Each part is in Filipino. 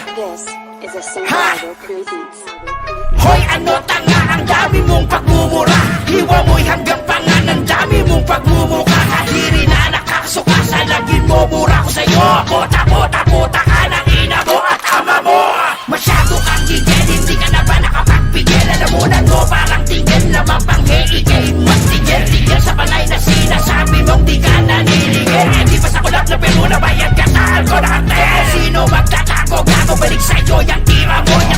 This is a Santiago Presents. Hoy ano tanga, ang dami mong pagmumura. Hiwa mo'y hanggang pangan, ang dami mong pagmumuka. Kahiri na nakakasuka, salagin mo, mura ko sa'yo. Puta, puta, puta ka ng ina mo at ama mo. Masyado kang gigil, hindi ka na ba nakapagpigil? Alamunan mo parang tigil na mapanghe. Ikay mas tigil, tigil sa panay na sinasabi mong di ka nanirigil. Hindi pa sa kulap na pero nabayad ka sa alko natin. Sino magtatago, gago balik sa'yo. Yung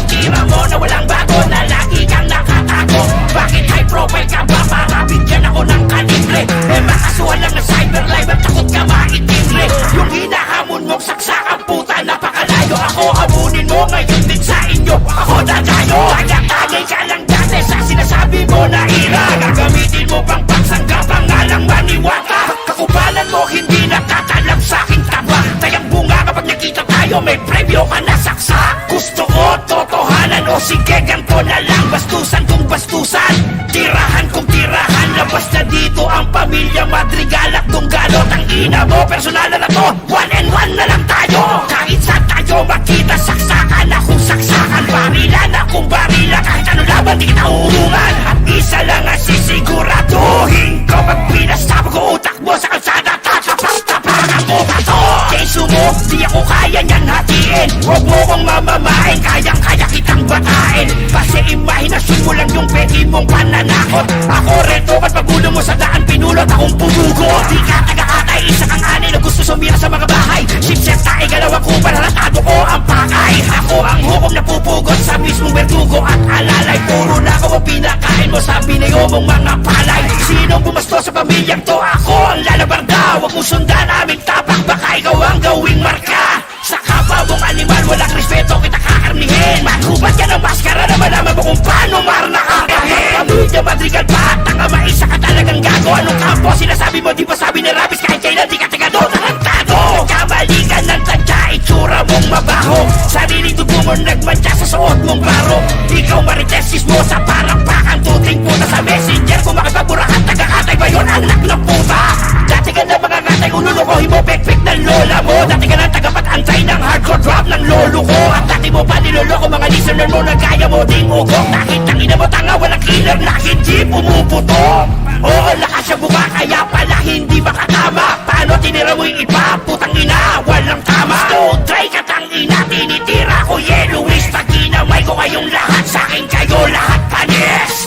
tira mo na walang bago, na lagi kang nakatago. Bakit high profile ka ba? Para bigyan ako ng kalibre. Makasuhan lang na cyber live at takot ka maitimbre. Yung hinahamon mong saksak ang puta, napakalayo. Ako hamunin mo ngayon din sa inyo. Ako dadayo. Tagay ka lang dati sa sinasabi mo na ira. Gagamitin mo pang pagsangga, pangalang maniwaka. Kakubalan mo hindi nakakalam sa aking taba. Tayang bunga kapag nakita tayo, may premyo ka na saksak. Gusto ko totohanan o sige ganto na lang. Bastusan kung bastusan, tirahan kung tirahan. Labas na dito ang pamilya Madrigal at Dunggalot. Ang ina mo, personal na to, one and one na lang tayo. Kahit saan tayo makita, saksakan akong saksakan. Barilan akong barila, kahit ano laban di kita uungan. At isa lang ang sisiguraduhin ko, pag pinasama ko utak mo sa kalsada, tatapas-tapas ako bato. Keso mo, di ako kaya niyan hatiin. Huwag mo kong mamamain, kayang-kaya kitang batain. Kasi imahinasyon mo lang yung pwede mong pananakot. Ako reto, ba't pagulo mo sa daan, pinulot akong pumugot. Di ka taga-atay, isa kang ani na gusto sumira sa mga bahay. Ship-set tae, galaw ako, panalatado ko ang pakay. Ako ang hukom na pupugot sa mismong berdugo at alalay. Puro na ako ang pinakain mo sa binayo mong mga palay. Sinong bumasto sa pamilyang to? Ako ang lalabarda. Huwag mo sundan aming tapak, baka ikaw ang gawing marka. Sa kapwa mong animal, walang respeto kita kakarnihin. Maghubad ka ng maskara na malaman mo kung paano marnakahin. Pamilya Madrigal pa, tanga maisa ka talagang gago. Anong kampo sinasabi mo, di ba sabi ni Rabis? Kahit kailan di ka tigado, tarantado. Nagkamali ka ng tadya, itsura mong mabaho. Sariling dugo mo nagmantya sa suot mong baro. Ikaw maritesis mo sa parang pakang tuting puta. Sa messenger kung makipagburakan, taga-katay ba yun, anak ng puta? Dati ka na mga katay, ululukohin mo, pek-pek ng lola mo. Dati ka na tagapatantay ng hardcore drop ng lolo ko. At dati mo pa niloloko mga listener mo na kaya mo ding ugok. Dahil tangina mo tanga, walang killer na hindi pumuputok. Oo, lakas siya buka, kaya pala hindi makatama. Paano tinira mo yung iba? Putang ina, walang tama. Stone try ka tangina, tinitira ko yellowish. Pag ginamay ko kayong lahat, sa akin kayo lahat panis.